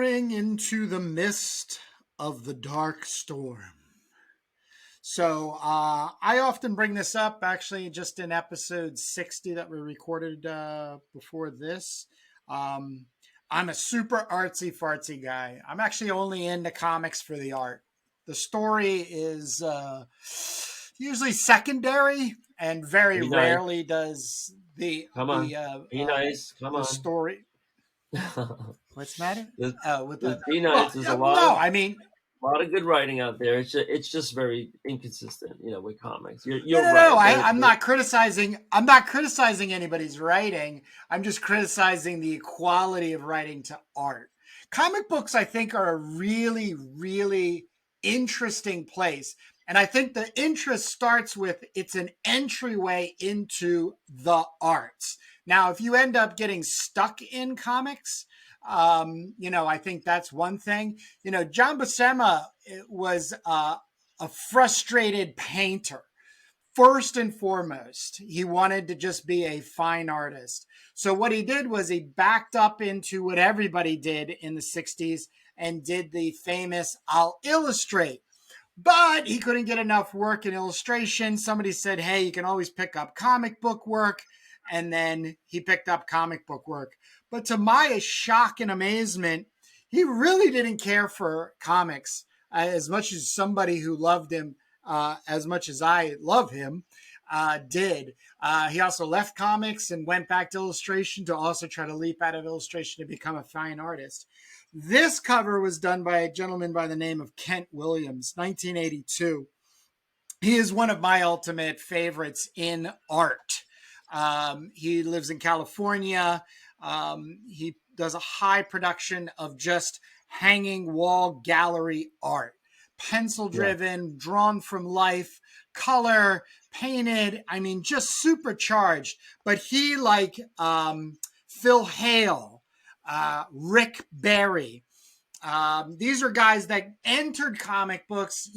Entering into the mist of the dark storm. So I often bring this up, actually, just in episode 60 that we recorded before this. Um, I'm a super artsy fartsy guy. I'm actually only into comics for the art. The story is usually secondary, and very Be nice. rarely does the Come on. the uh, Be uh, nice. Come the on. story. What's the matter? This, With this the be well, nice. There's a no, I mean, lot of good writing out there. It's just very inconsistent, with comics. no, You're no, no. right. I'm not criticizing. I'm not criticizing anybody's writing. I'm just criticizing the equality of writing to art. Comic books, I think, are a really, really interesting place, and I think the interest starts with it's an entryway into the arts. Now, if you end up getting stuck in comics, I think that's one thing. John Buscema was a frustrated painter. First and foremost, he wanted to just be a fine artist. So what he did was he backed up into what everybody did in the 60s and did the famous I'll illustrate. But he couldn't get enough work in illustration. Somebody said, hey, you can always pick up comic book work. And then he picked up comic book work. But to my shock and amazement, he really didn't care for comics as much as somebody who loved him as much as I love him did. He also left comics and went back to illustration to also try to leap out of illustration to become a fine artist. This cover was done by a gentleman by the name of Kent Williams, 1982. He is one of my ultimate favorites in art. He lives in California. He does a high production of just hanging wall gallery art, pencil driven, drawn from life, color, painted. I mean, just supercharged. But he, like Phil Hale, Rick Barry, these are guys that entered comic books,